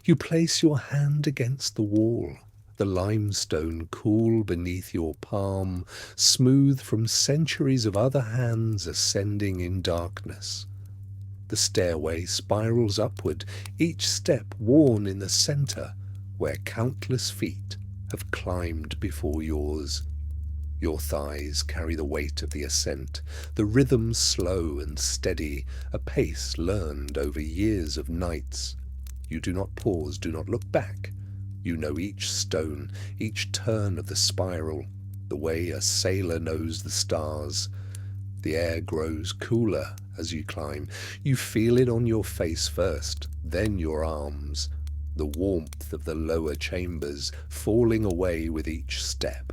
You place your hand against the wall, the limestone cool beneath your palm, smooth from centuries of other hands ascending in darkness. The stairway spirals upward, each step worn in the center, where countless feet have climbed before yours. Your thighs carry the weight of the ascent, the rhythm slow and steady, a pace learned over years of nights. You do not pause, do not look back. You know each stone, each turn of the spiral, the way a sailor knows the stars. The air grows cooler as you climb. You feel it on your face first, then your arms, the warmth of the lower chambers falling away with each step.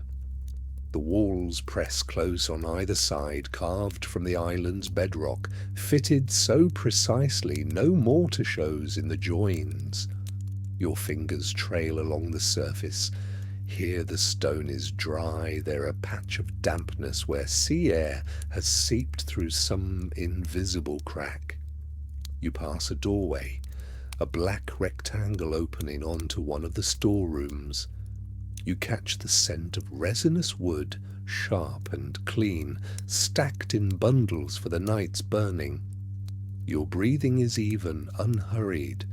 The walls press close on either side, carved from the island's bedrock, fitted so precisely no mortar shows in the joins. Your fingers trail along the surface. Here the stone is dry, there a patch of dampness where sea air has seeped through some invisible crack. You pass a doorway, a black rectangle opening onto one of the storerooms. You catch the scent of resinous wood, sharp and clean, stacked in bundles for the night's burning. Your breathing is even, unhurried.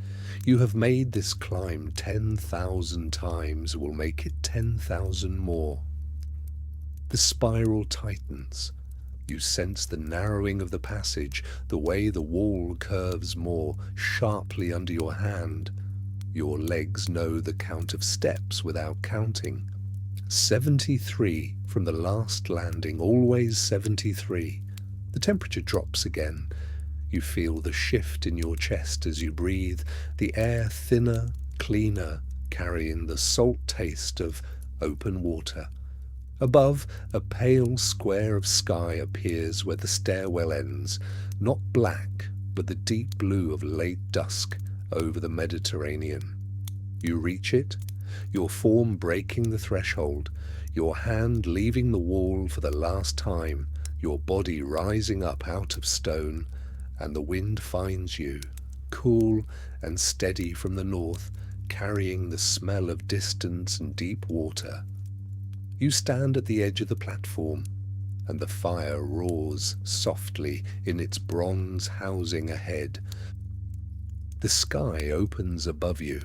You have made this climb 10,000 times, will make it 10,000 more. The spiral tightens. You sense the narrowing of the passage, the way the wall curves more sharply under your hand. Your legs know the count of steps without counting. 73 from the last landing, always 73. The temperature drops again. You feel the shift in your chest as you breathe, the air thinner, cleaner, carrying the salt taste of open water. Above, a pale square of sky appears where the stairwell ends, not black, but the deep blue of late dusk over the Mediterranean. You reach it, your form breaking the threshold, your hand leaving the wall for the last time, your body rising up out of stone, and the wind finds you, cool and steady from the north, carrying the smell of distance and deep water. You stand at the edge of the platform, and the fire roars softly in its bronze housing ahead. The sky opens above you,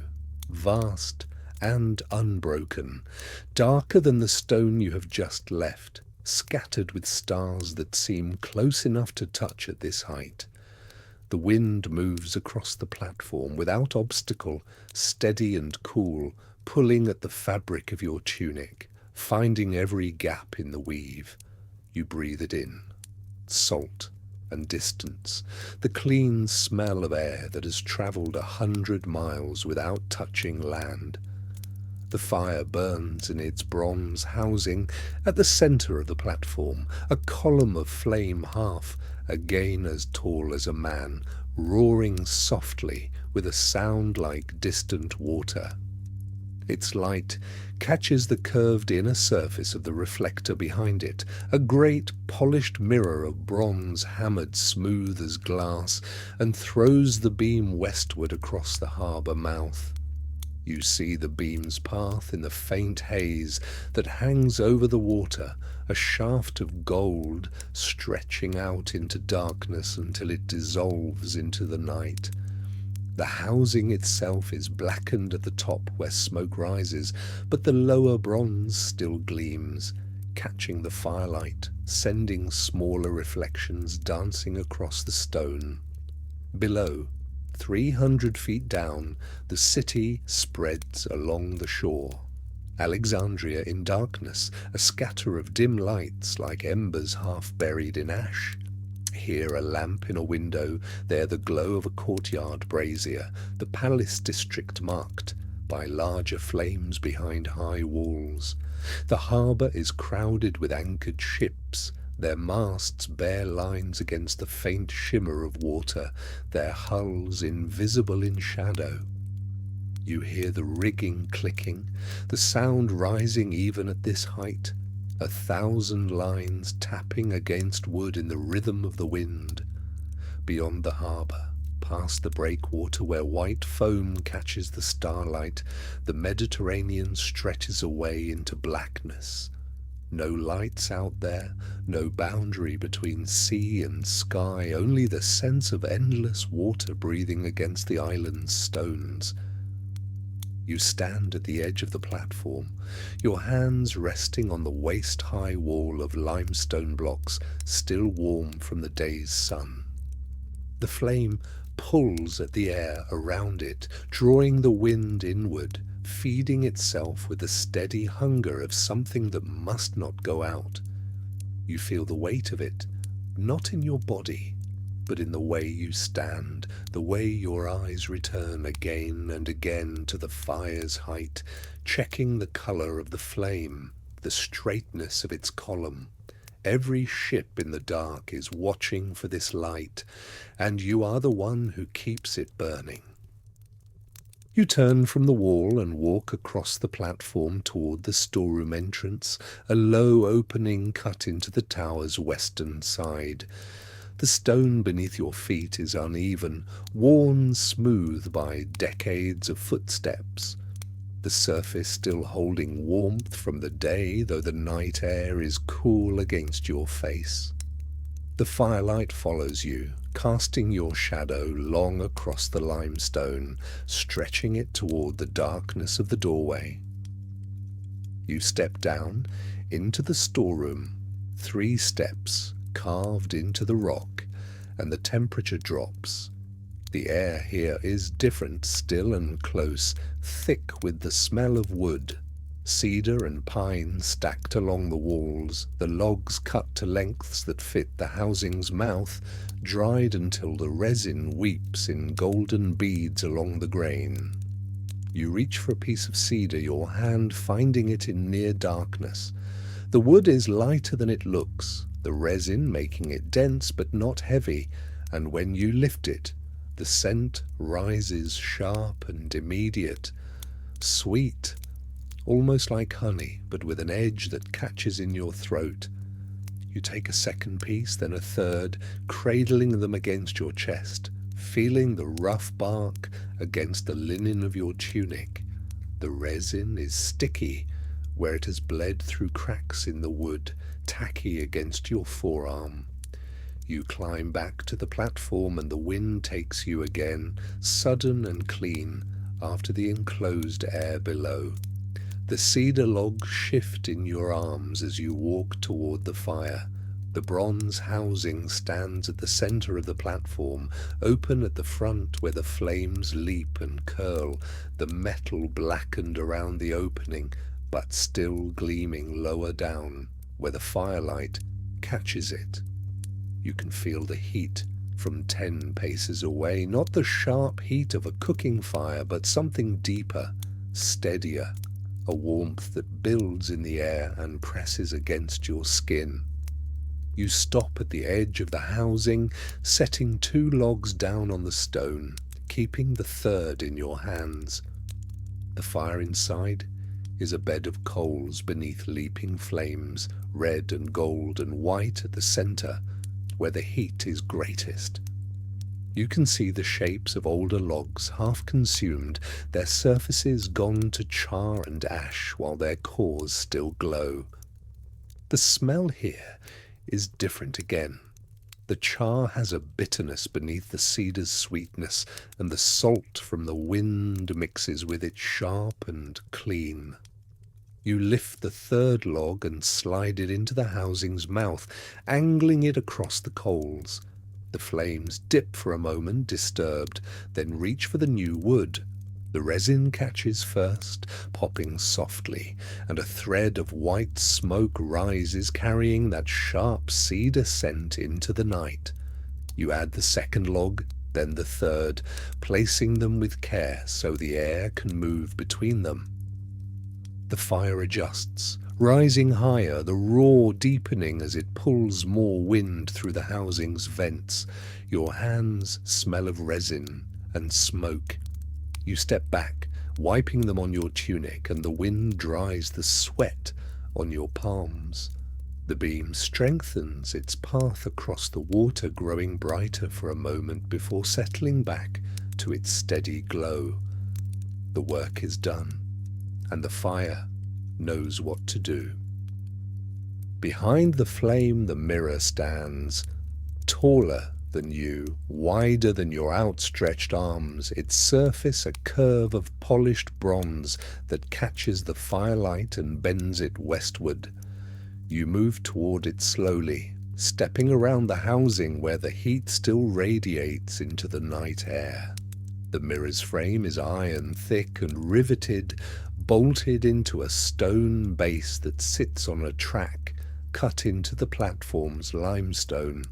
vast and unbroken, darker than the stone you have just left, scattered with stars that seem close enough to touch at this height. The wind moves across the platform without obstacle, steady and cool, pulling at the fabric of your tunic, finding every gap in the weave. You breathe it in. Salt and distance, the clean smell of air that has travelled 100 miles without touching land. The fire burns in its bronze housing at the centre of the platform, a column of flame half, again as tall as a man, roaring softly with a sound like distant water. Its light catches the curved inner surface of the reflector behind it, a great polished mirror of bronze hammered smooth as glass, and throws the beam westward across the harbour mouth. You see the beam's path in the faint haze that hangs over the water, a shaft of gold stretching out into darkness until it dissolves into the night. The housing itself is blackened at the top where smoke rises, but the lower bronze still gleams, catching the firelight, sending smaller reflections dancing across the stone. Below, 300 feet down, the city spreads along the shore. Alexandria in darkness, a scatter of dim lights like embers half buried in ash. Here a lamp in a window, there the glow of a courtyard brazier, the palace district marked by larger flames behind high walls. The harbour is crowded with anchored ships, their masts bear lines against the faint shimmer of water, their hulls invisible in shadow. You hear the rigging clicking, the sound rising even at this height, 1,000 lines tapping against wood in the rhythm of the wind. Beyond the harbour, Past the breakwater where white foam catches the starlight, the Mediterranean stretches away into blackness. No lights out there, no boundary between sea and sky, only the sense of endless water breathing against the island's stones. You stand at the edge of the platform, your hands resting on the waist-high wall of limestone blocks still warm from the day's sun. The flame pulls at the air around it, drawing the wind inward, feeding itself with the steady hunger of something that must not go out. You feel the weight of it, not in your body, but in the way you stand, the way your eyes return again and again to the fire's height, checking the color of the flame, the straightness of its column. Every ship in the dark is watching for this light, and you are the one who keeps it burning. You turn from the wall and walk across the platform toward the storeroom entrance, a low opening cut into the tower's western side. The stone beneath your feet is uneven, worn smooth by decades of footsteps. The surface still holding warmth from the day, though the night air is cool against your face. The firelight follows you, casting your shadow long across the limestone, stretching it toward the darkness of the doorway. You step down into the storeroom, 3 steps carved into the rock, and the temperature drops. The air here is different, still and close, thick with the smell of wood. Cedar and pine stacked along the walls, the logs cut to lengths that fit the housing's mouth, dried until the resin weeps in golden beads along the grain. You reach for a piece of cedar, your hand finding it in near darkness. The wood is lighter than it looks, the resin making it dense but not heavy, and when you lift it, the scent rises sharp and immediate, sweet, almost like honey, but with an edge that catches in your throat. You take a second piece, then a third, cradling them against your chest, feeling the rough bark against the linen of your tunic. The resin is sticky where it has bled through cracks in the wood, tacky against your forearm. You climb back to the platform and the wind takes you again, sudden and clean, after the enclosed air below. The cedar logs shift in your arms as you walk toward the fire. The bronze housing stands at the center of the platform, open at the front where the flames leap and curl, the metal blackened around the opening, but still gleaming lower down, where the firelight catches it. You can feel the heat from 10 paces away, not the sharp heat of a cooking fire, but something deeper, steadier, a warmth that builds in the air and presses against your skin. You stop at the edge of the housing, setting 2 logs down on the stone, keeping the third in your hands. The fire inside is a bed of coals beneath leaping flames, red and gold and white at the center, where the heat is greatest. You can see the shapes of older logs half consumed, their surfaces gone to char and ash while their cores still glow. The smell here is different again. The char has a bitterness beneath the cedar's sweetness, and the salt from the wind mixes with it sharp and clean. You lift the third log and slide it into the housing's mouth, angling it across the coals. The flames dip for a moment, disturbed, then reach for the new wood. The resin catches first, popping softly, and a thread of white smoke rises, carrying that sharp cedar scent into the night. You add the second log, then the third, placing them with care so the air can move between them. The fire adjusts, rising higher, the roar deepening as it pulls more wind through the housing's vents. Your hands smell of resin and smoke. You step back, wiping them on your tunic, and the wind dries the sweat on your palms. The beam strengthens its path across the water, growing brighter for a moment before settling back to its steady glow. The work is done, and the fire knows what to do. Behind the flame, the mirror stands, taller than you, wider than your outstretched arms, its surface a curve of polished bronze that catches the firelight and bends it westward. You move toward it slowly, stepping around the housing where the heat still radiates into the night air. The mirror's frame is iron thick and riveted, bolted into a stone base that sits on a track cut into the platform's limestone.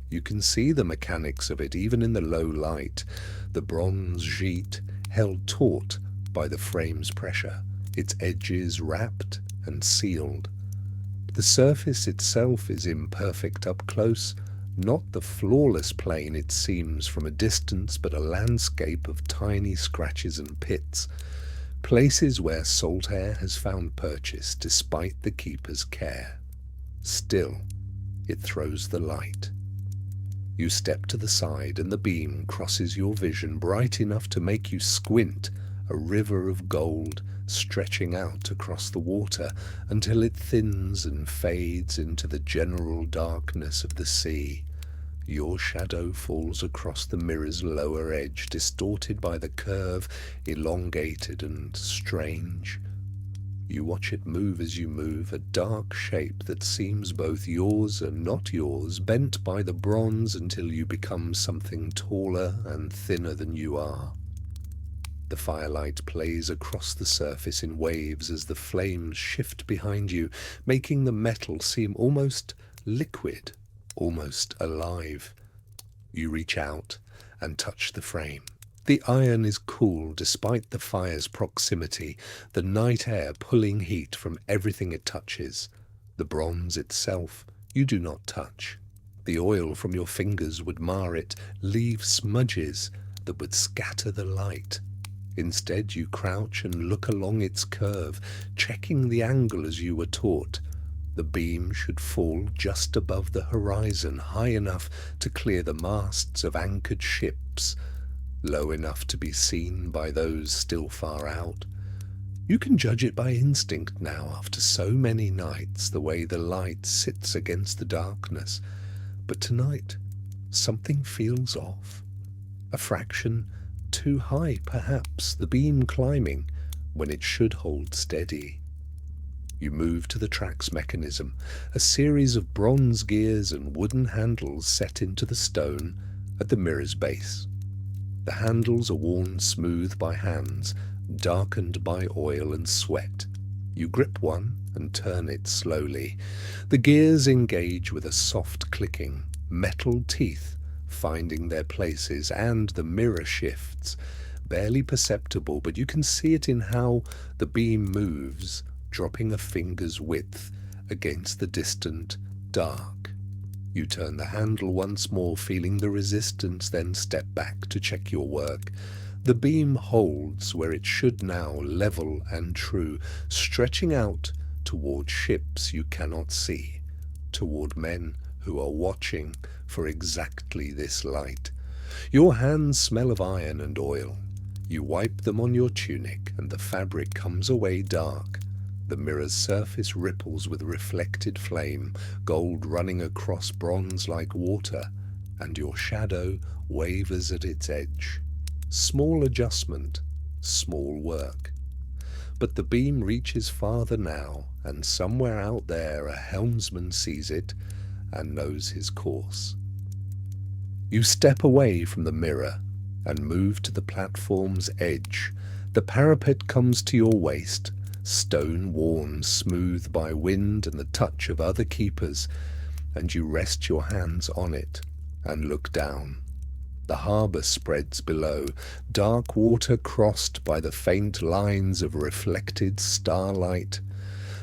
You can see the mechanics of it even in the low light, the bronze sheet held taut by the frame's pressure, its edges wrapped and sealed. The surface itself is imperfect up close, not the flawless plane it seems from a distance, but a landscape of tiny scratches and pits, places where salt air has found purchase despite the keeper's care. Still, it throws the light. You step to the side and the beam crosses your vision bright enough to make you squint, a river of gold stretching out across the water until it thins and fades into the general darkness of the sea. Your shadow falls across the mirror's lower edge, distorted by the curve, elongated and strange. You watch it move as you move, a dark shape that seems both yours and not yours, bent by the bronze until you become something taller and thinner than you are. The firelight plays across the surface in waves as the flames shift behind you, making the metal seem almost liquid, almost alive. You reach out and touch the frame. The iron is cool despite the fire's proximity, the night air pulling heat from everything it touches. The bronze itself you do not touch. The oil from your fingers would mar it, leave smudges that would scatter the light. Instead, you crouch and look along its curve, checking the angle as you were taught. The beam should fall just above the horizon, high enough to clear the masts of anchored ships, low enough to be seen by those still far out. You can judge it by instinct now, after so many nights, the way the light sits against the darkness. But tonight, something feels off. A fraction too high, perhaps, the beam climbing when it should hold steady. You move to the track's mechanism, a series of bronze gears and wooden handles set into the stone at the mirror's base. The handles are worn smooth by hands, darkened by oil and sweat. You grip one and turn it slowly. The gears engage with a soft clicking, metal teeth finding their places, and the mirror shifts, barely perceptible, but you can see it in how the beam moves, dropping a finger's width against the distant dark. You turn the handle once more, feeling the resistance, then step back to check your work. The beam holds where it should now, level and true, stretching out toward ships you cannot see, toward men who are watching for exactly this light. Your hands smell of iron and oil. You wipe them on your tunic, and the fabric comes away dark. The mirror's surface ripples with reflected flame, gold running across bronze like water, and your shadow wavers at its edge. Small adjustment, small work. But the beam reaches farther now, and somewhere out there a helmsman sees it and knows his course. You step away from the mirror and move to the platform's edge. The parapet comes to your waist, stone worn smooth by wind and the touch of other keepers, and you rest your hands on it and look down. The harbour spreads below, dark water crossed by the faint lines of reflected starlight.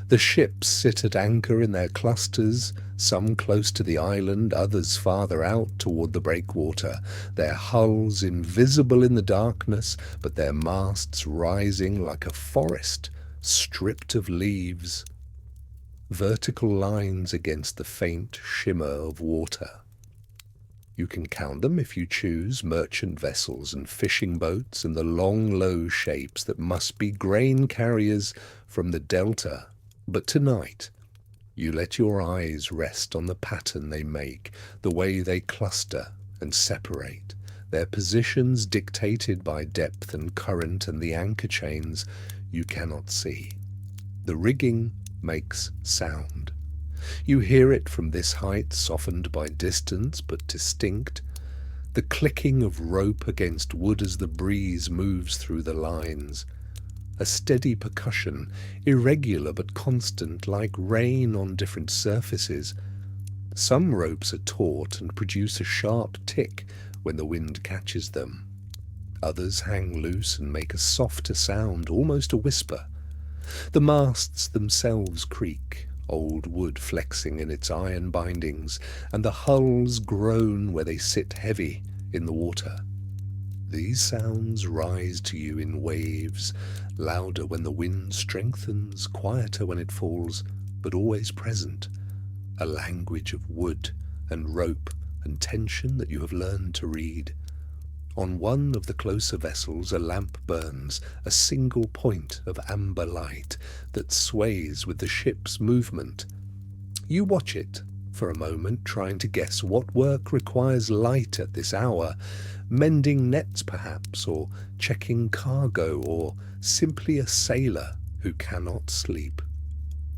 The ships sit at anchor in their clusters, some close to the island, others farther out toward the breakwater, their hulls invisible in the darkness, but their masts rising like a forest stripped of leaves. vertical lines against the faint shimmer of water. You can count them if you choose, merchant vessels and fishing boats and the long, low shapes that must be grain carriers from the delta. But tonight, you let your eyes rest on the pattern they make, the way they cluster and separate, their positions dictated by depth and current and the anchor chains you cannot see. The rigging makes sound. You hear it from this height, softened by distance but distinct, the clicking of rope against wood as the breeze moves through the lines, a steady percussion, irregular but constant, like rain on different surfaces. Some ropes are taut and produce a sharp tick when the wind catches them. Others hang loose and make a softer sound, almost a whisper. The masts themselves creak, old wood flexing in its iron bindings, and the hulls groan where they sit heavy in the water. These sounds rise to you in waves, louder when the wind strengthens, quieter when it falls, but always present, a language of wood and rope and tension that you have learned to read. On one of the closer vessels a lamp burns, a single point of amber light that sways with the ship's movement. You watch it for a moment, trying to guess what work requires light at this hour, mending nets perhaps, or checking cargo, or simply a sailor who cannot sleep.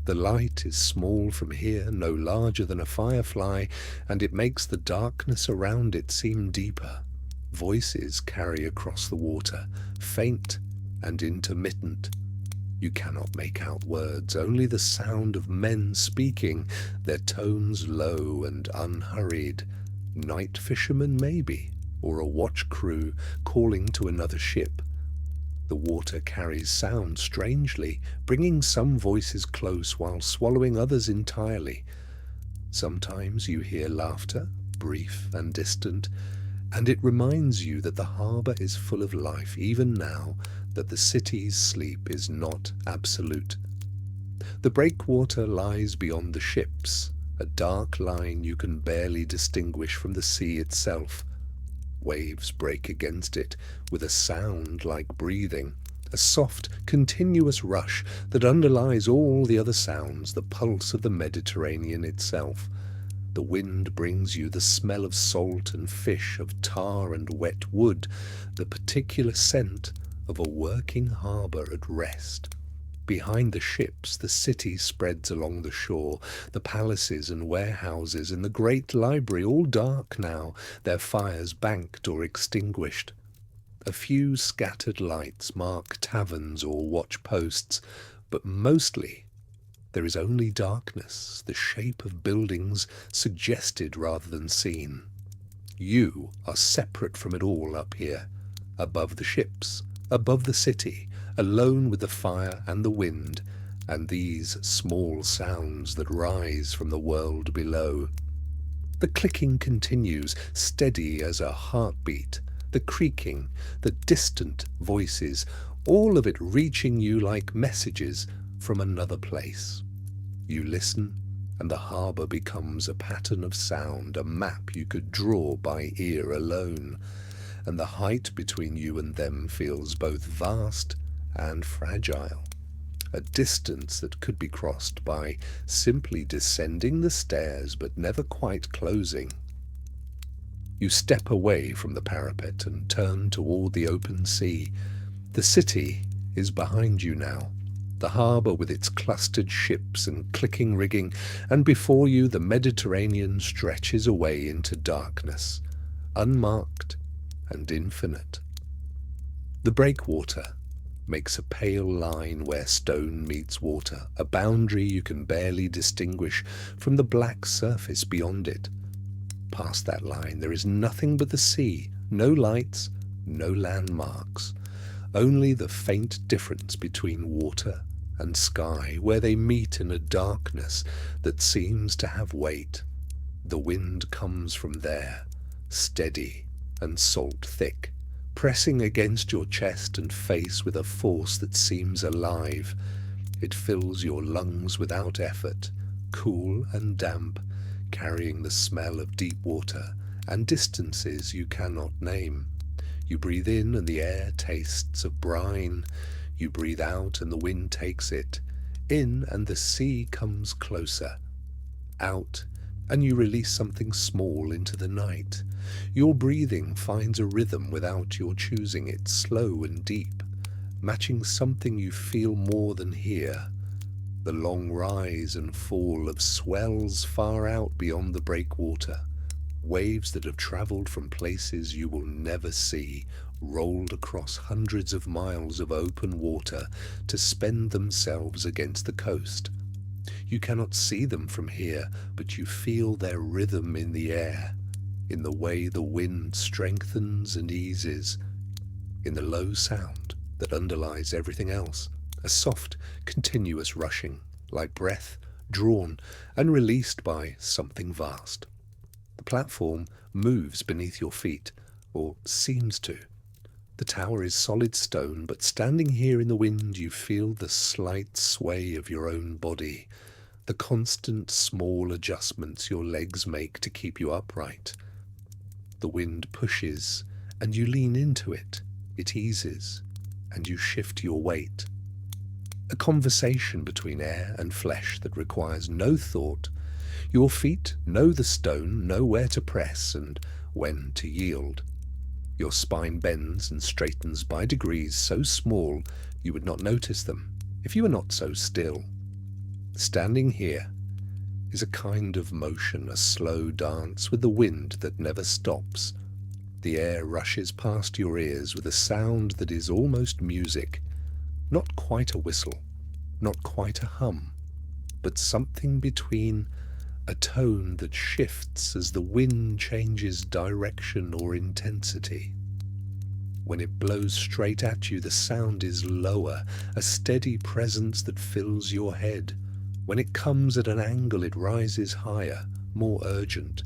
The light is small from here, no larger than a firefly, and it makes the darkness around it seem deeper. Voices carry across the water, faint and intermittent. You cannot make out words, only the sound of men speaking, their tones low and unhurried. Night fishermen maybe, or a watch crew calling to another ship. The water carries sound strangely, bringing some voices close while swallowing others entirely. Sometimes you hear laughter, brief and distant, and it reminds you that the harbour is full of life, even now, that the city's sleep is not absolute. The breakwater lies beyond the ships, a dark line you can barely distinguish from the sea itself. Waves break against it with a sound like breathing, a soft, continuous rush that underlies all the other sounds, the pulse of the Mediterranean itself. The wind brings you the smell of salt and fish, of tar and wet wood, the particular scent of a working harbour at rest. Behind the ships, the city spreads along the shore, the palaces and warehouses and the great library, all dark now, their fires banked or extinguished. A few scattered lights mark taverns or watch posts, but mostly there is only darkness, the shape of buildings suggested rather than seen. You are separate from it all up here, above the ships, above the city, alone with the fire and the wind, and these small sounds that rise from the world below. The clicking continues, steady as a heartbeat, the creaking, the distant voices, all of it reaching you like messages from another place. You listen, and the harbour becomes a pattern of sound, a map you could draw by ear alone, and the height between you and them feels both vast and fragile, a distance that could be crossed by simply descending the stairs but never quite closing. You step away from the parapet and turn toward the open sea. The city is behind you now, the harbour with its clustered ships and clicking rigging, and before you the Mediterranean stretches away into darkness, unmarked and infinite. The breakwater makes a pale line where stone meets water, a boundary you can barely distinguish from the black surface beyond it. Past that line there is nothing but the sea, no lights, no landmarks, only the faint difference between water and sky, where they meet in a darkness that seems to have weight. The wind comes from there, steady and salt-thick, pressing against your chest and face with a force that seems alive. It fills your lungs without effort, cool and damp, carrying the smell of deep water and distances you cannot name. You breathe in and the air tastes of brine. You breathe out and the wind takes it. In and the sea comes closer. Out and you release something small into the night. Your breathing finds a rhythm without your choosing it, slow and deep, matching something you feel more than hear. The long rise and fall of swells far out beyond the breakwater, waves that have travelled from places you will never see, rolled across hundreds of miles of open water to spend themselves against the coast. You cannot see them from here, but you feel their rhythm in the air, in the way the wind strengthens and eases, in the low sound that underlies everything else, a soft, continuous rushing, like breath drawn and released by something vast. The platform moves beneath your feet, or seems to. The tower is solid stone, but standing here in the wind you feel the slight sway of your own body, the constant small adjustments your legs make to keep you upright. The wind pushes, and you lean into it. It eases, and you shift your weight. A conversation between air and flesh that requires no thought. Your feet know the stone, know where to press and when to yield. Your spine bends and straightens by degrees so small you would not notice them if you were not so still. Standing here is a kind of motion, a slow dance with the wind that never stops. The air rushes past your ears with a sound that is almost music, not quite a whistle, not quite a hum, but something between a tone that shifts as the wind changes direction or intensity. When it blows straight at you, the sound is lower, a steady presence that fills your head. When it comes at an angle, it rises higher, more urgent.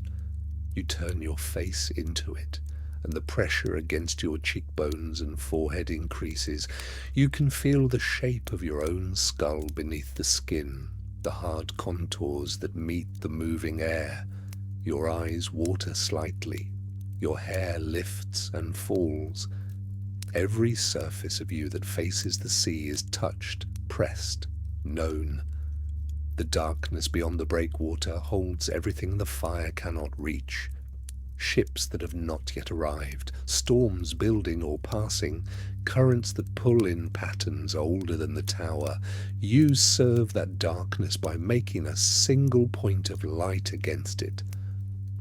You turn your face into it, and the pressure against your cheekbones and forehead increases. You can feel the shape of your own skull beneath the skin, the hard contours that meet the moving air. Your eyes water slightly. Your hair lifts and falls. Every surface of you that faces the sea is touched, pressed, known. The darkness beyond the breakwater holds everything the fire cannot reach. Ships that have not yet arrived, storms building or passing, currents that pull in patterns older than the tower. You serve that darkness by making a single point of light against it.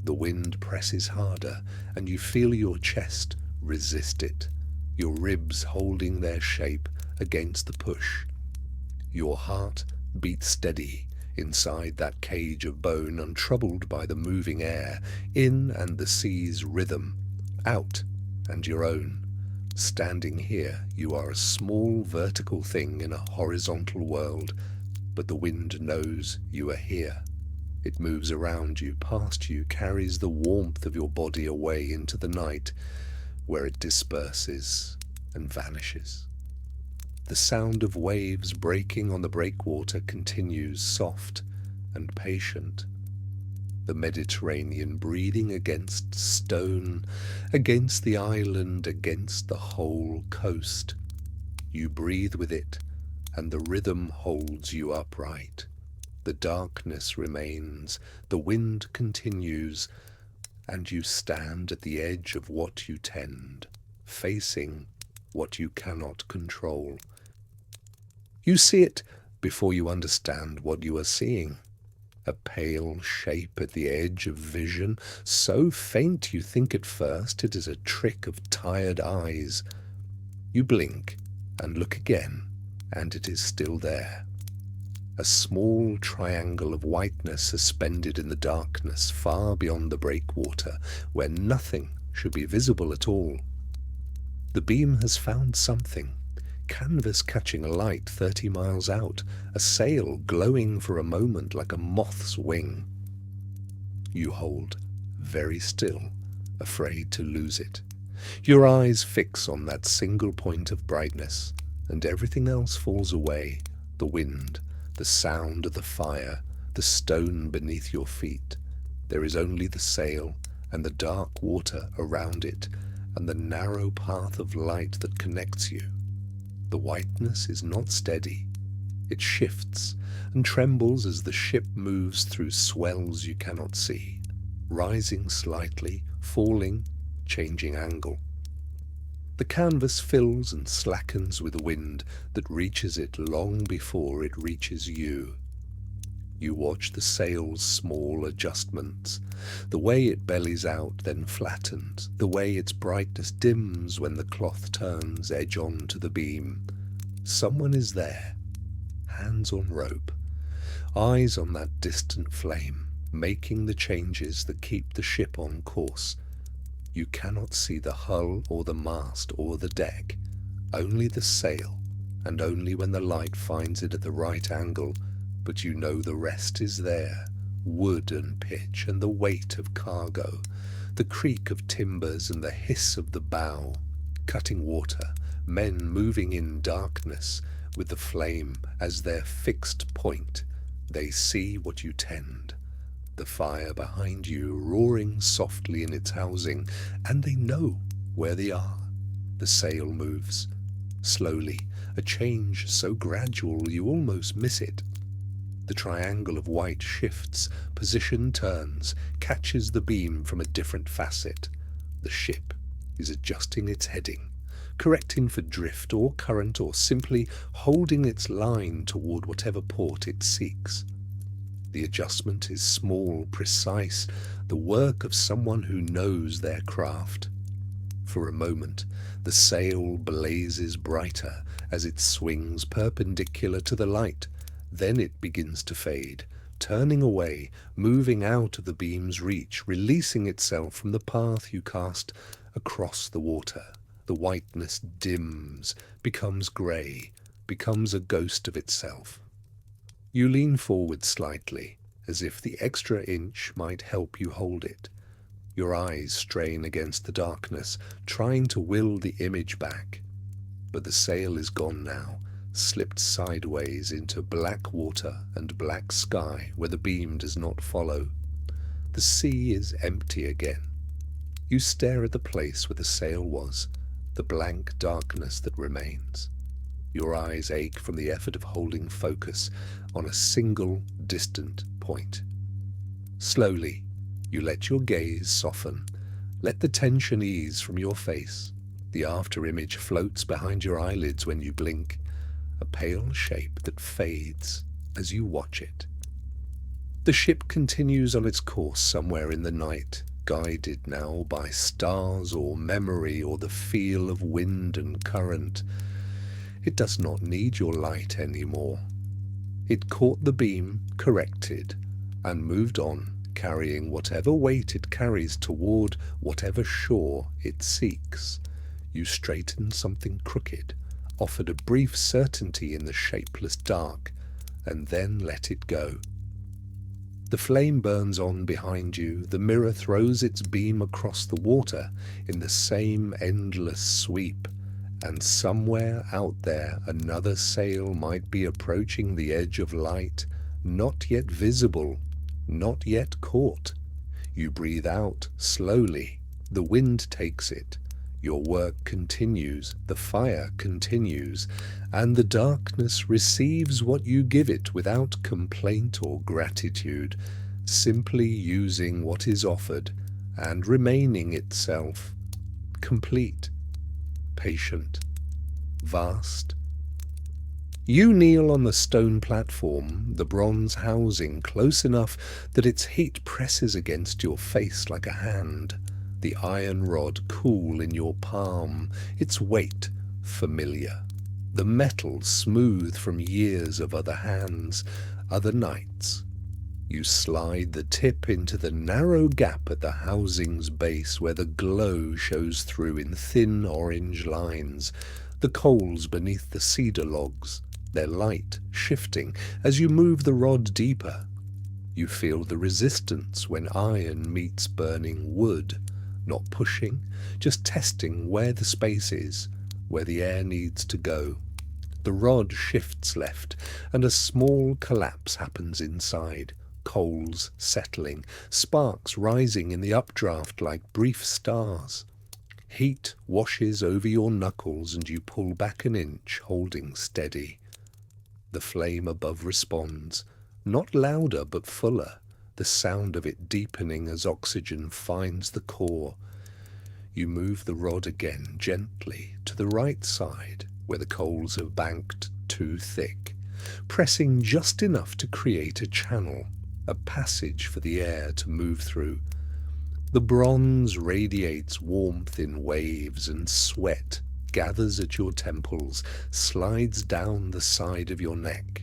The wind presses harder, and you feel your chest resist it, your ribs holding their shape against the push. Your heart beats steady inside that cage of bone, untroubled by the moving air, in and the sea's rhythm, out and your own. Standing here, you are a small vertical thing in a horizontal world, but the wind knows you are here. It moves around you, past you, carries the warmth of your body away into the night, where it disperses and vanishes. The sound of waves breaking on the breakwater continues, soft and patient. The Mediterranean breathing against stone, against the island, against the whole coast. You breathe with it, and the rhythm holds you upright. The darkness remains, the wind continues, and you stand at the edge of what you tend, facing what you cannot control. You see it before you understand what you are seeing. A pale shape at the edge of vision, so faint you think at first it is a trick of tired eyes. You blink and look again, and it is still there. A small triangle of whiteness suspended in the darkness far beyond the breakwater, where nothing should be visible at all. The beam has found something. Canvas catching light 30 miles out, a sail glowing for a moment like a moth's wing. You hold very still, afraid to lose it. Your eyes fix on that single point of brightness, and everything else falls away. The wind, the sound of the fire, the stone beneath your feet. There is only the sail and the dark water around it, and the narrow path of light that connects you. The whiteness is not steady. It shifts and trembles as the ship moves through swells you cannot see, rising slightly, falling, changing angle. The canvas fills and slackens with wind that reaches it long before it reaches you. You watch the sail's small adjustments, the way it bellies out then flattens, the way its brightness dims when the cloth turns edge on to the beam. Someone is there, hands on rope, eyes on that distant flame, making the changes that keep the ship on course. You cannot see the hull or the mast or the deck, only the sail, and only when the light finds it at the right angle. But you know the rest is there, wood and pitch and the weight of cargo, the creak of timbers and the hiss of the bow, cutting water, men moving in darkness with the flame as their fixed point. They see what you tend, the fire behind you roaring softly in its housing, and they know where they are. The sail moves, slowly, a change so gradual you almost miss it. The triangle of white shifts, position turns, catches the beam from a different facet. The ship is adjusting its heading, correcting for drift or current, or simply holding its line toward whatever port it seeks. The adjustment is small, precise, the work of someone who knows their craft. For a moment, the sail blazes brighter as it swings perpendicular to the light. Then it begins to fade, turning away, moving out of the beam's reach, releasing itself from the path you cast across the water. The whiteness dims, becomes grey, becomes a ghost of itself. You lean forward slightly, as if the extra inch might help you hold it. Your eyes strain against the darkness, trying to will the image back. But the sail is gone now, slipped sideways into black water and black sky where the beam does not follow. The sea is empty again. You stare at the place where the sail was, the blank darkness that remains. Your eyes ache from the effort of holding focus on a single distant point. Slowly, you let your gaze soften, let the tension ease from your face. The after-image floats behind your eyelids when you blink, a pale shape that fades as you watch it. The ship continues on its course somewhere in the night, guided now by stars or memory or the feel of wind and current. It does not need your light anymore. It caught the beam, corrected, and moved on, carrying whatever weight it carries toward whatever shore it seeks. You straighten something crooked, offered a brief certainty in the shapeless dark, and then let it go. The flame burns on behind you, the mirror throws its beam across the water in the same endless sweep, and somewhere out there another sail might be approaching the edge of light, not yet visible, not yet caught. You breathe out slowly, the wind takes it. Your work continues, the fire continues, and the darkness receives what you give it without complaint or gratitude, simply using what is offered and remaining itself, complete, patient, vast. You kneel on the stone platform, the bronze housing close enough that its heat presses against your face like a hand. The iron rod cool in your palm, its weight familiar. The metal smooth from years of other hands, other nights. You slide the tip into the narrow gap at the housing's base where the glow shows through in thin orange lines, the coals beneath the cedar logs, their light shifting as you move the rod deeper. You feel the resistance when iron meets burning wood. Not pushing, just testing where the space is, where the air needs to go. The rod shifts left, and a small collapse happens inside. coals settling, sparks rising in the updraft like brief stars. Heat washes over your knuckles and you pull back an inch, holding steady. The flame above responds, not louder but fuller, the sound of it deepening as oxygen finds the core. You move the rod again gently to the right side, where the coals have banked too thick, pressing just enough to create a channel, a passage for the air to move through. The bronze radiates warmth in waves, and sweat gathers at your temples, slides down the side of your neck.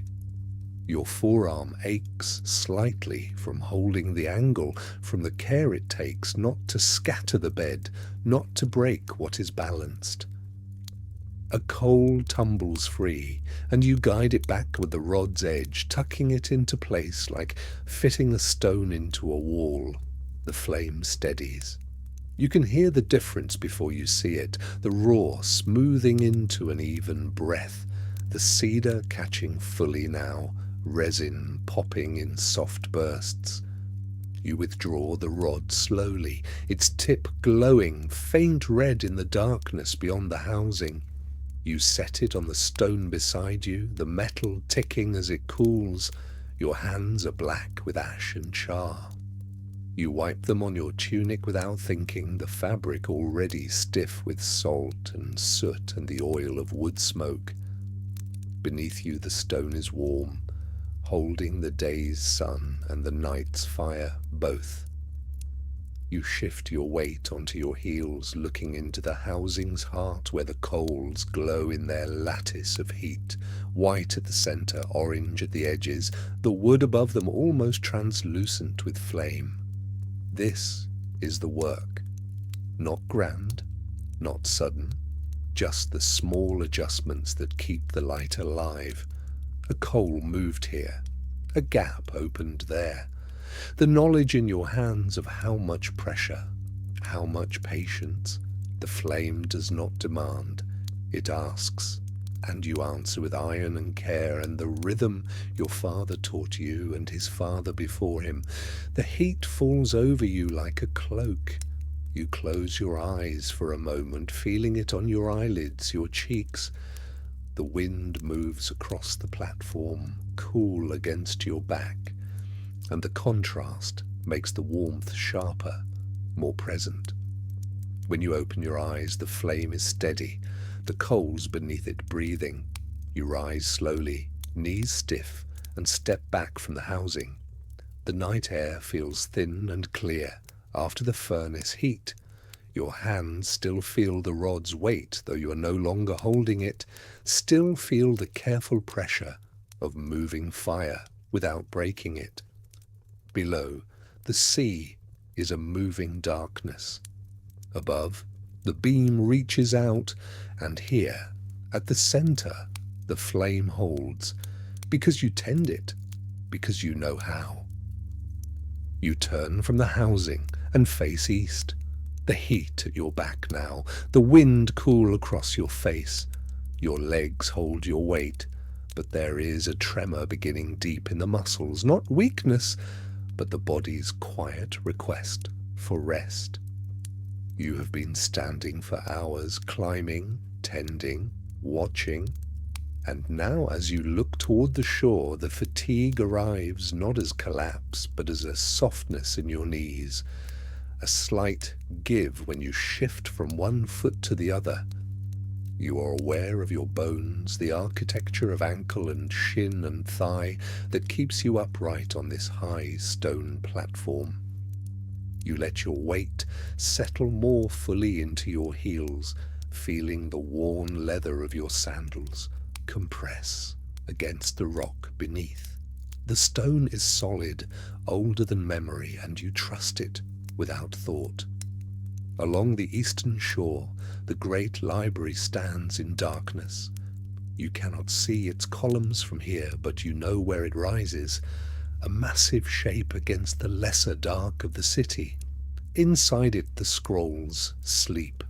Your forearm aches slightly from holding the angle, from the care it takes not to scatter the bed, not to break what is balanced. A coal tumbles free, and you guide it back with the rod's edge, tucking it into place like fitting a stone into a wall. The flame steadies. You can hear the difference before you see it, the raw smoothing into an even breath, the cedar catching fully now, resin popping in soft bursts. You withdraw the rod slowly, its tip glowing faint red in the darkness beyond the housing. You set it on the stone beside you, the metal ticking as it cools. Your hands are black with ash and char. You wipe them on your tunic without thinking, the fabric already stiff with salt and soot and the oil of wood smoke. Beneath you the stone is warm, holding the day's sun and the night's fire both. You shift your weight onto your heels, looking into the housing's heart where the coals glow in their lattice of heat, white at the centre, orange at the edges, the wood above them almost translucent with flame. This is the work. Not grand, not sudden, just the small adjustments that keep the light alive. A coal moved here, a gap opened there. The knowledge in your hands of how much pressure, how much patience, the flame does not demand. It asks, and you answer with iron and care, and the rhythm your father taught you and his father before him. The heat falls over you like a cloak. You close your eyes for a moment, feeling it on your eyelids, your cheeks. The wind moves across the platform, cool against your back, and the contrast makes the warmth sharper, more present. When you open your eyes, the flame is steady, the coals beneath it breathing. You rise slowly, knees stiff, and step back from the housing. The night air feels thin and clear after the furnace heat. Your hands still feel the rod's weight, though you are no longer holding it, still feel the careful pressure of moving fire without breaking it. Below, the sea is a moving darkness. Above, the beam reaches out, and here, at the center, the flame holds, because you tend it, because you know how. You turn from the housing and face east, the heat at your back now, the wind cool across your face. Your legs hold your weight, but there is a tremor beginning deep in the muscles, not weakness, but the body's quiet request for rest. You have been standing for hours, climbing, tending, watching, and now as you look toward the shore, the fatigue arrives not as collapse, but as a softness in your knees, a slight give when you shift from one foot to the other. You are aware of your bones, the architecture of ankle and shin and thigh that keeps you upright on this high stone platform. You let your weight settle more fully into your heels, feeling the worn leather of your sandals compress against the rock beneath. The stone is solid, older than memory, and you trust it without thought. Along the eastern shore, the great library stands in darkness. You cannot see its columns from here, but you know where it rises, a massive shape against the lesser dark of the city. Inside it the scrolls sleep.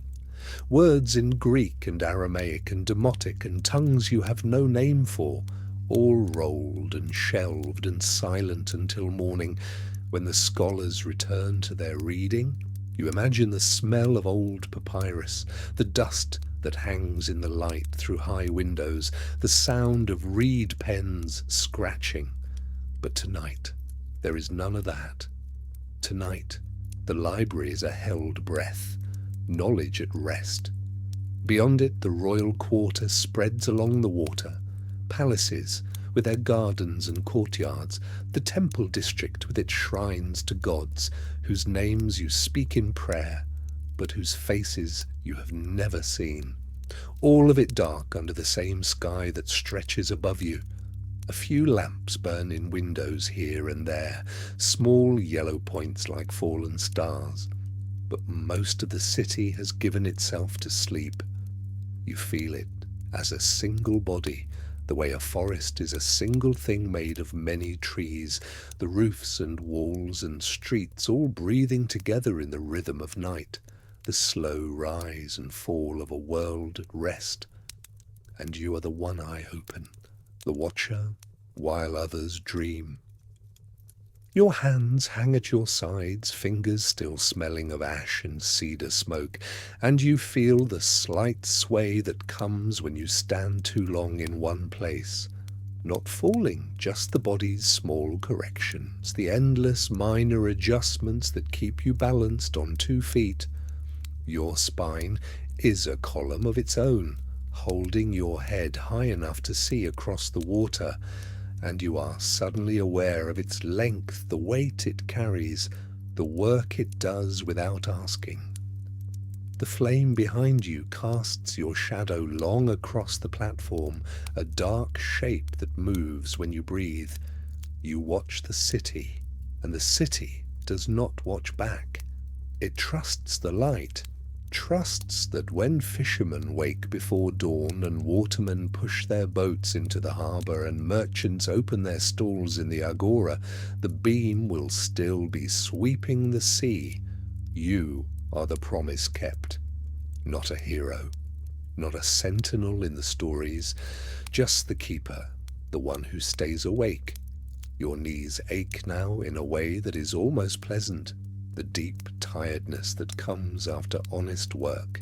Words in Greek and Aramaic and Demotic and tongues you have no name for, all rolled and shelved and silent until morning, when the scholars return to their reading. You imagine the smell of old papyrus, the dust that hangs in the light through high windows, the sound of reed pens scratching. But tonight, there is none of that. Tonight, the library is a held breath, knowledge at rest. Beyond it, the royal quarter spreads along the water, palaces with their gardens and courtyards, the temple district with its shrines to gods whose names you speak in prayer, but whose faces you have never seen. All of it dark under the same sky that stretches above you. A few lamps burn in windows here and there, small yellow points like fallen stars. But most of the city has given itself to sleep. You feel it as a single body, the way a forest is a single thing made of many trees, the roofs and walls and streets all breathing together in the rhythm of night, the slow rise and fall of a world at rest. And you are the one eye open, the watcher, while others dream. Your hands hang at your sides, fingers still smelling of ash and cedar smoke, and you feel the slight sway that comes when you stand too long in one place. Not falling, just the body's small corrections, the endless minor adjustments that keep you balanced on 2 feet. Your spine is a column of its own, holding your head high enough to see across the water, and you are suddenly aware of its length, the weight it carries, the work it does without asking. The flame behind you casts your shadow long across the platform, a dark shape that moves when you breathe. You watch the city, and the city does not watch back. It trusts the light, trusts that when fishermen wake before dawn and watermen push their boats into the harbour and merchants open their stalls in the agora, the beam will still be sweeping the sea. You are the promise kept, not a hero, not a sentinel in the stories, just the keeper, the one who stays awake. Your knees ache now in a way that is almost pleasant, the deep tiredness that comes after honest work.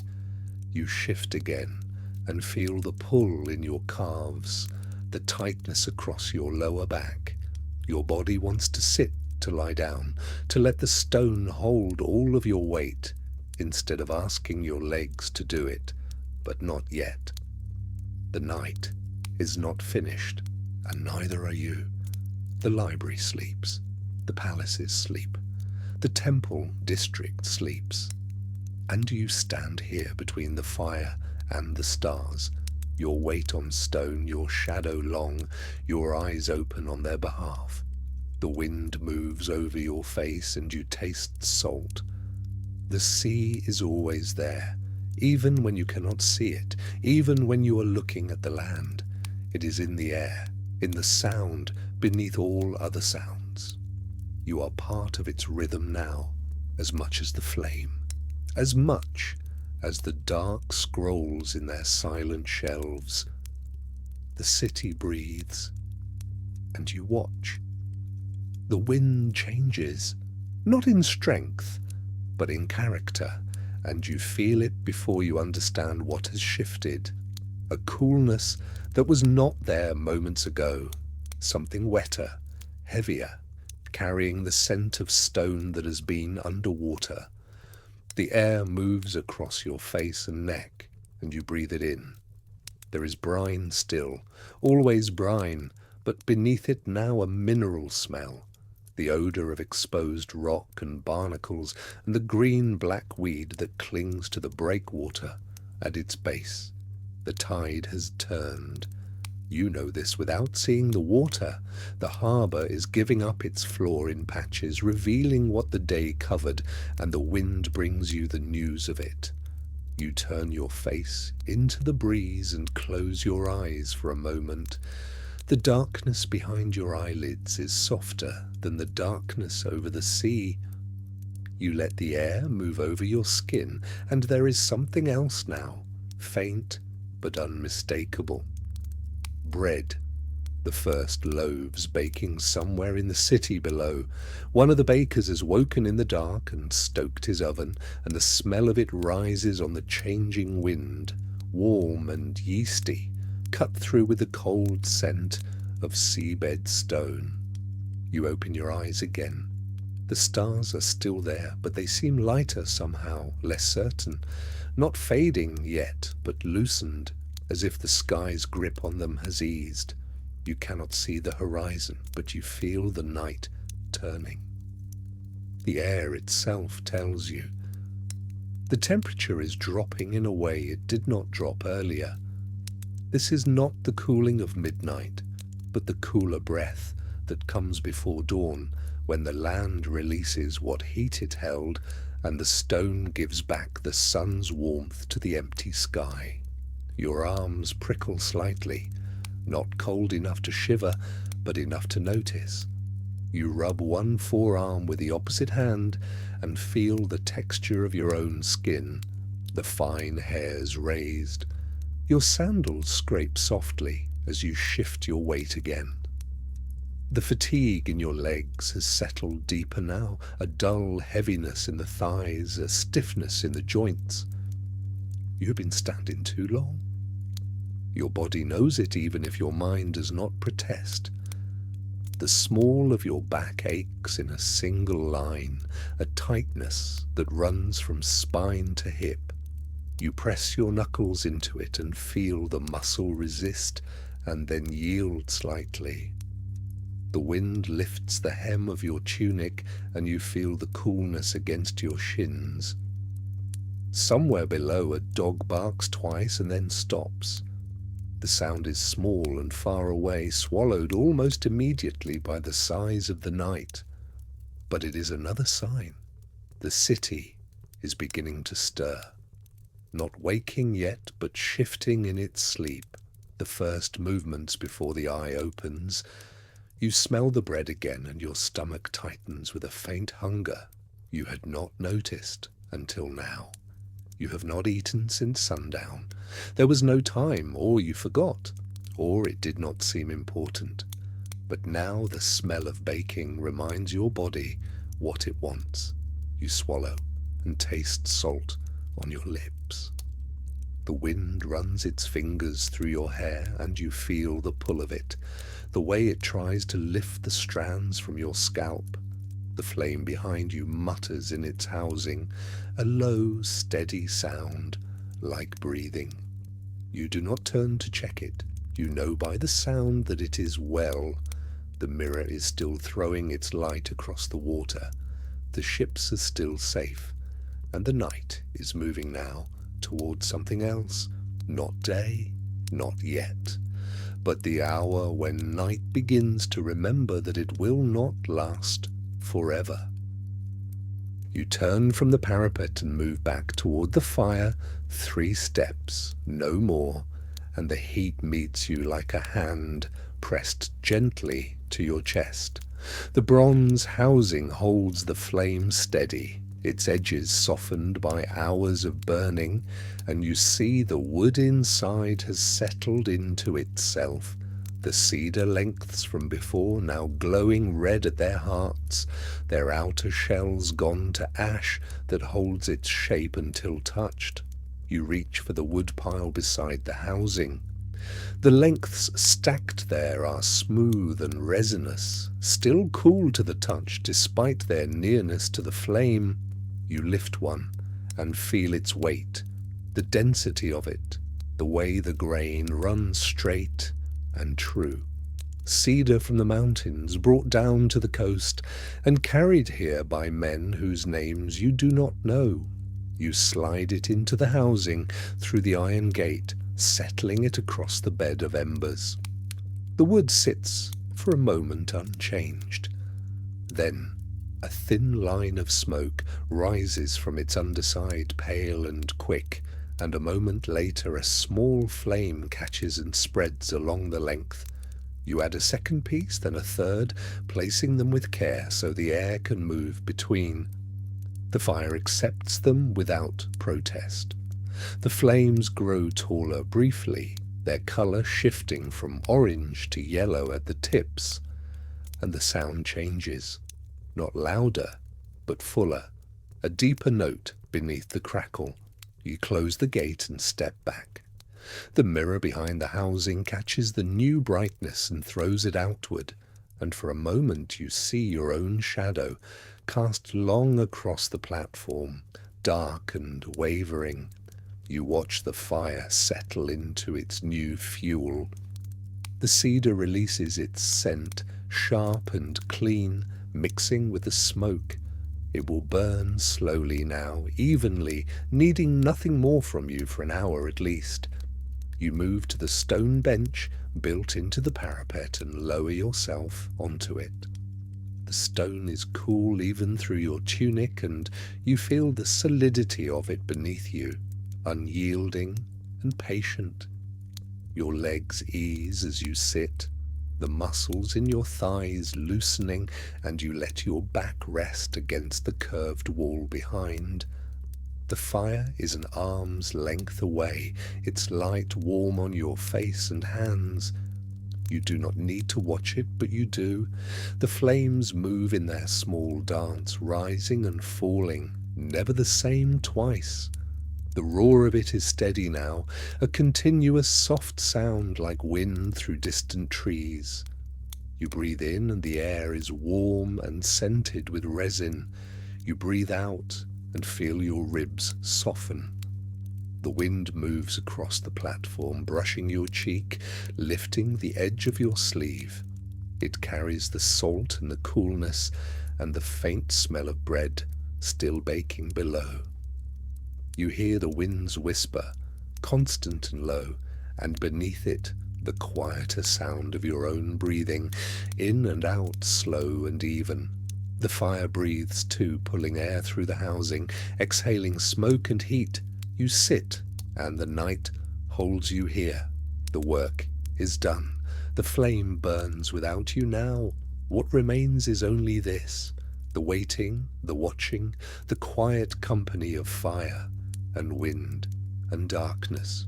You shift again and feel the pull in your calves, the tightness across your lower back. Your body wants to sit, to lie down, to let the stone hold all of your weight, instead of asking your legs to do it, but not yet. The night is not finished, and neither are you. The library sleeps, the palaces sleep, the temple district sleeps, and you stand here between the fire and the stars, your weight on stone, your shadow long, your eyes open on their behalf. The wind moves over your face and you taste salt. The sea is always there, even when you cannot see it, even when you are looking at the land. It is in the air, in the sound, beneath all other sounds. You are part of its rhythm now, as much as the flame, as much as the dark scrolls in their silent shelves. The city breathes, and you watch. The wind changes, not in strength, but in character, and you feel it before you understand what has shifted. A coolness that was not there moments ago, something wetter, heavier, carrying the scent of stone that has been underwater. The air moves across your face and neck, and you breathe it in. There is brine still, always brine, but beneath it now a mineral smell, the odour of exposed rock and barnacles, and the green-black weed that clings to the breakwater at its base. The tide has turned. You know this without seeing the water. The harbour is giving up its floor in patches, revealing what the day covered, and the wind brings you the news of it. You turn your face into the breeze and close your eyes for a moment. The darkness behind your eyelids is softer than the darkness over the sea. You let the air move over your skin, and there is something else now, faint but unmistakable. Bread, The first loaves baking somewhere in the city below. One of the bakers has woken in the dark and stoked his oven, and the smell of it rises on the changing wind, warm and yeasty, cut through with the cold scent of seabed stone. You open your eyes again. The stars are still there, but they seem lighter somehow, less certain, not fading yet, but loosened, as if the sky's grip on them has eased. You cannot see the horizon, but you feel the night turning. The air itself tells you. The temperature is dropping in a way it did not drop earlier. This is not the cooling of midnight, but the cooler breath that comes before dawn, when the land releases what heat it held and the stone gives back the sun's warmth to the empty sky. Your arms prickle slightly, not cold enough to shiver, but enough to notice. You rub one forearm with the opposite hand and feel the texture of your own skin, the fine hairs raised. Your sandals scrape softly as you shift your weight again. The fatigue in your legs has settled deeper now, a dull heaviness in the thighs, a stiffness in the joints. You have been standing too long. Your body knows it even if your mind does not protest. The small of your back aches in a single line, a tightness that runs from spine to hip. You press your knuckles into it and feel the muscle resist and then yield slightly. The wind lifts the hem of your tunic and you feel the coolness against your shins. Somewhere below, a dog barks twice and then stops. The sound is small and far away, swallowed almost immediately by the size of the night. But it is another sign. The city is beginning to stir. Not waking yet, but shifting in its sleep, the first movements before the eye opens. You smell the bread again and your stomach tightens with a faint hunger you had not noticed until now. You have not eaten since sundown. There was no time, or you forgot, or it did not seem important. But now the smell of baking reminds your body what it wants. You swallow and taste salt on your lips. The wind runs its fingers through your hair and you feel the pull of it, the way it tries to lift the strands from your scalp. The flame behind you mutters in its housing, a low, steady sound, like breathing. You do not turn to check it. You know by the sound that it is well. The mirror is still throwing its light across the water. The ships are still safe, and the night is moving now towards something else. Not day, not yet, but the hour when night begins to remember that it will not last forever. You turn from the parapet and move back toward the fire, 3 steps, no more, and the heat meets you like a hand pressed gently to your chest. The bronze housing holds the flame steady, its edges softened by hours of burning, and you see the wood inside has settled into itself. The cedar lengths from before now glowing red at their hearts, their outer shells gone to ash that holds its shape until touched. You reach for the woodpile beside the housing. The lengths stacked there are smooth and resinous, still cool to the touch despite their nearness to the flame. You lift one and feel its weight, the density of it, the way the grain runs straight and true. Cedar from the mountains brought down to the coast and carried here by men whose names you do not know. You slide it into the housing through the iron gate, settling it across the bed of embers. The wood sits for a moment unchanged. Then a thin line of smoke rises from its underside, pale and quick, and a moment later a small flame catches and spreads along the length. You add a second piece, then a third, placing them with care so the air can move between. The fire accepts them without protest. The flames grow taller briefly, their colour shifting from orange to yellow at the tips, and the sound changes, not louder, but fuller, a deeper note beneath the crackle. You close the gate and step back. The mirror behind the housing catches the new brightness and throws it outward, and for a moment you see your own shadow cast long across the platform, dark and wavering. You watch the fire settle into its new fuel. The cedar releases its scent, sharp and clean, mixing with the smoke. It will burn slowly now, evenly, needing nothing more from you for an hour at least. You move to the stone bench built into the parapet and lower yourself onto it. The stone is cool even through your tunic, and you feel the solidity of it beneath you, unyielding and patient. Your legs ease as you sit, the muscles in your thighs loosening, and you let your back rest against the curved wall behind. The fire is an arm's length away, its light warm on your face and hands. You do not need to watch it, but you do. The flames move in their small dance, rising and falling, never the same twice. The roar of it is steady now, a continuous soft sound like wind through distant trees. You breathe in and the air is warm and scented with resin. You breathe out and feel your ribs soften. The wind moves across the platform, brushing your cheek, lifting the edge of your sleeve. It carries the salt and the coolness and the faint smell of bread still baking below. You hear the wind's whisper, constant and low, and beneath it the quieter sound of your own breathing, in and out, slow and even. The fire breathes too, pulling air through the housing, exhaling smoke and heat. You sit, and the night holds you here. The work is done. The flame burns without you now. What remains is only this: the waiting, the watching, the quiet company of fire and wind and darkness.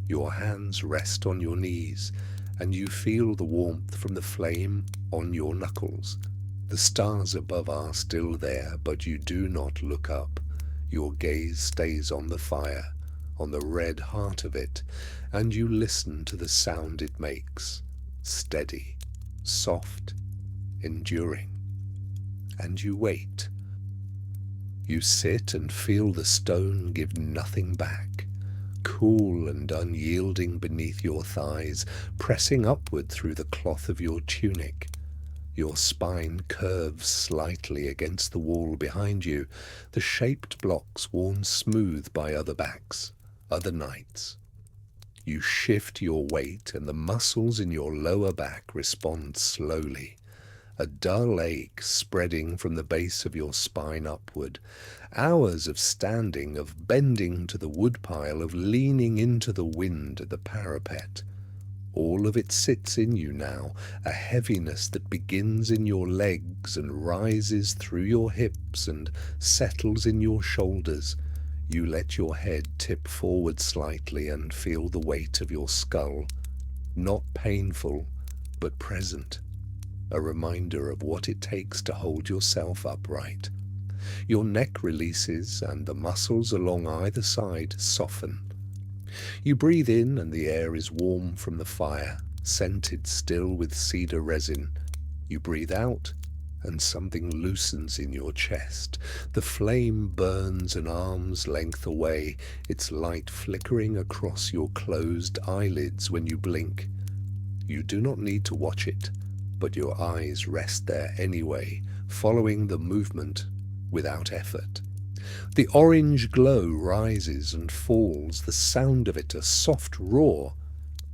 Your hands rest on your knees, and you feel the warmth from the flame on your knuckles. The stars above are still there, but you do not look up. Your gaze stays on the fire, on the red heart of it, and you listen to the sound it makes, steady, soft, enduring. And you wait. You sit and feel the stone give nothing back, cool and unyielding beneath your thighs, pressing upward through the cloth of your tunic. Your spine curves slightly against the wall behind you, the shaped blocks worn smooth by other backs, other nights. You shift your weight and the muscles in your lower back respond slowly, a dull ache spreading from the base of your spine upward. Hours of standing, of bending to the woodpile, of leaning into the wind at the parapet. All of it sits in you now, a heaviness that begins in your legs and rises through your hips and settles in your shoulders. You let your head tip forward slightly and feel the weight of your skull. Not painful, but present. A reminder of what it takes to hold yourself upright. Your neck releases and the muscles along either side soften. You breathe in and the air is warm from the fire, scented still with cedar resin. You breathe out and something loosens in your chest. The flame burns an arm's length away, its light flickering across your closed eyelids when you blink. You do not need to watch it, but your eyes rest there anyway, following the movement without effort. The orange glow rises and falls, the sound of it a soft roar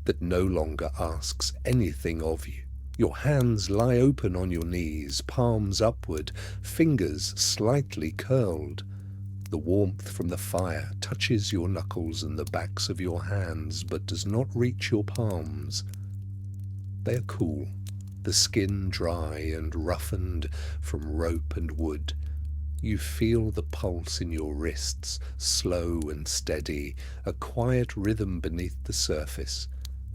that no longer asks anything of you. Your hands lie open on your knees, palms upward, fingers slightly curled. The warmth from the fire touches your knuckles and the backs of your hands, but does not reach your palms. They are cool, the skin dry and roughened from rope and wood. You feel the pulse in your wrists, slow and steady, a quiet rhythm beneath the surface.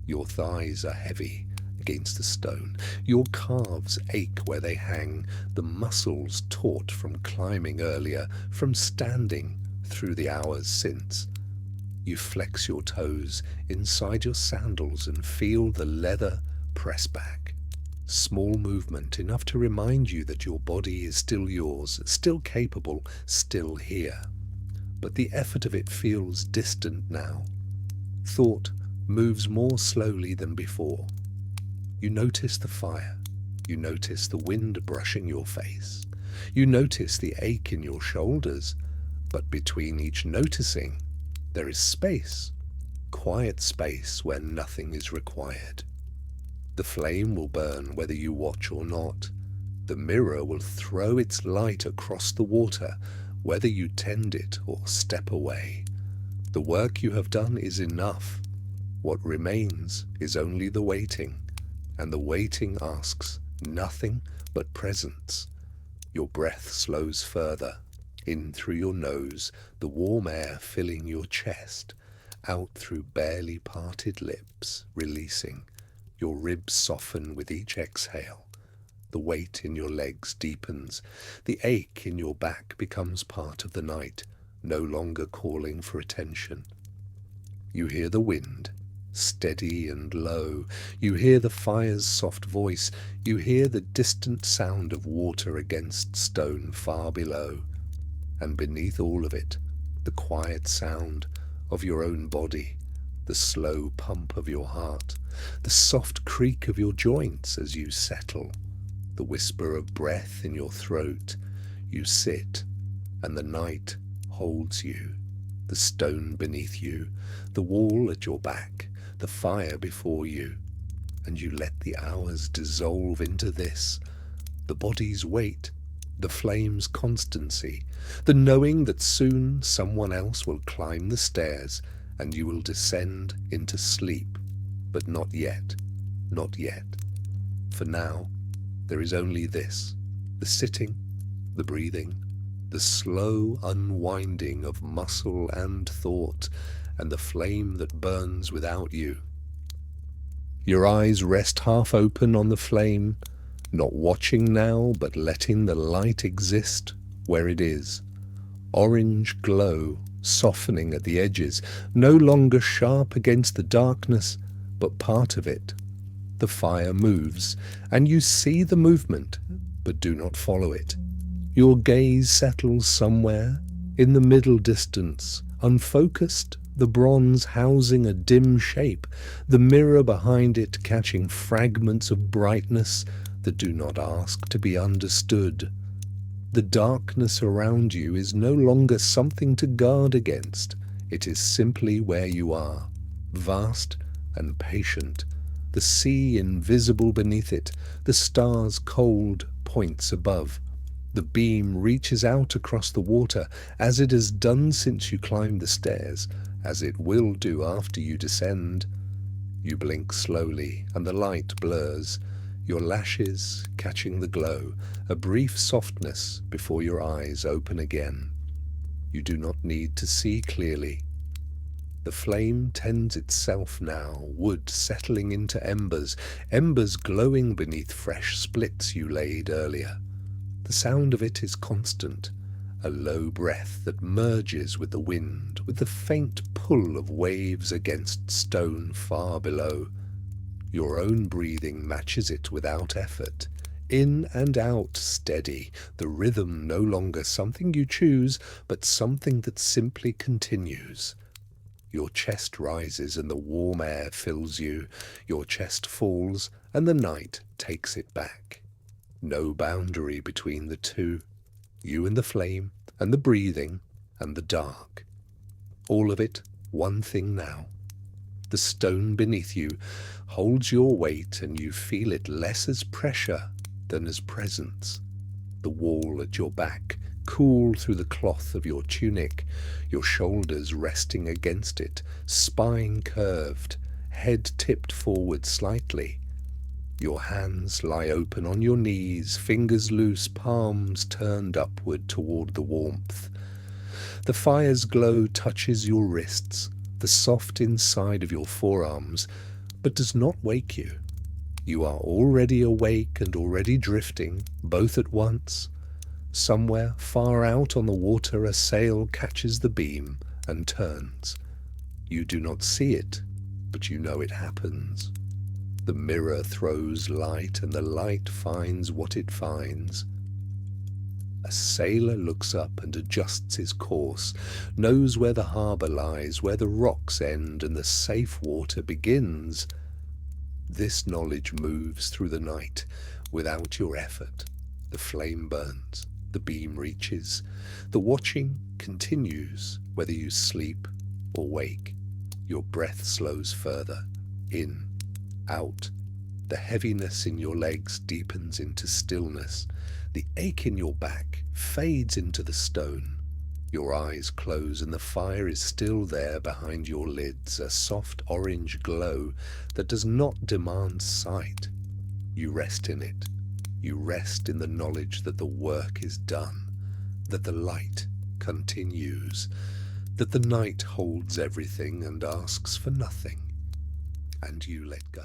Your thighs are heavy against the stone. Your calves ache where they hang, the muscles taut from climbing earlier, from standing through the hours since. You flex your toes inside your sandals and feel the leather press back. Small movement, enough to remind you that your body is still yours, still capable, still here. But the effort of it feels distant now. Thought moves more slowly than before. You notice the fire. You notice the wind brushing your face. You notice the ache in your shoulders. But between each noticing, there is space. Quiet space where nothing is required. The flame will burn whether you watch or not. The mirror will throw its light across the water, whether you tend it or step away. The work you have done is enough. What remains is only the waiting, and the waiting asks nothing but presence. Your breath slows further, in through your nose, the warm air filling your chest, out through barely parted lips, releasing. Your ribs soften with each exhale. The weight in your legs deepens. The ache in your back becomes part of the night, no longer calling for attention. You hear the wind, steady and low. You hear the fire's soft voice. You hear the distant sound of water against stone far below. And beneath all of it, the quiet sound of your own body, the slow pump of your heart, the soft creak of your joints as you settle, the whisper of breath in your throat. You sit, and the night holds you, the stone beneath you, the wall at your back, the fire before you, and you let the hours dissolve into this, the body's weight, the flame's constancy, the knowing that soon someone else will climb the stairs and you will descend into sleep. But not yet, not yet. For now, there is only this, the sitting, the breathing, the slow unwinding of muscle and thought, and the flame that burns without you. Your eyes rest half open on the flame, not watching now, but letting the light exist where it is. Orange glow, softening at the edges, no longer sharp against the darkness, but part of it. The fire moves, and you see the movement, but do not follow it. Your gaze settles somewhere in the middle distance, unfocused, the bronze housing a dim shape, the mirror behind it catching fragments of brightness that do not ask to be understood. The darkness around you is no longer something to guard against. It is simply where you are, vast and patient, the sea invisible beneath it, the stars cold points above. The beam reaches out across the water, as it has done since you climbed the stairs, as it will do after you descend. You blink slowly, and the light blurs, your lashes catching the glow, a brief softness before your eyes open again. You do not need to see clearly. The flame tends itself now, wood settling into embers, embers glowing beneath fresh splits you laid earlier. The sound of it is constant, a low breath that merges with the wind, with the faint pull of waves against stone far below. Your own breathing matches it without effort, in and out steady, the rhythm no longer something you choose, but something that simply continues. Your chest rises and the warm air fills you, your chest falls and the night takes it back. No boundary between the two, you and the flame, and the breathing, and the dark. All of it, one thing now. The stone beneath you holds your weight, and you feel it less as pressure than as presence. The wall at your back, cool through the cloth of your tunic, your shoulders resting against it, spine curved, head tipped forward slightly. Your hands lie open on your knees, fingers loose, palms turned upward toward the warmth. The fire's glow touches your wrists, the soft inside of your forearms, but does not wake you. You are already awake and already drifting, both at once. Somewhere far out on the water a sail catches the beam and turns. You do not see it, but you know it happens. The mirror throws light, and the light finds what it finds. A sailor looks up and adjusts his course, knows where the harbour lies, where the rocks end and the safe water begins. This knowledge moves through the night without your effort. The flame burns, the beam reaches. The watching continues, whether you sleep or wake. Your breath slows further, in, out. The heaviness in your legs deepens into stillness. The ache in your back fades into the stone. Your eyes close and the fire is still there behind your lids, a soft orange glow that does not demand sight. You rest in it. You rest in the knowledge that the work is done, that the light continues, that the night holds everything and asks for nothing, and you let go.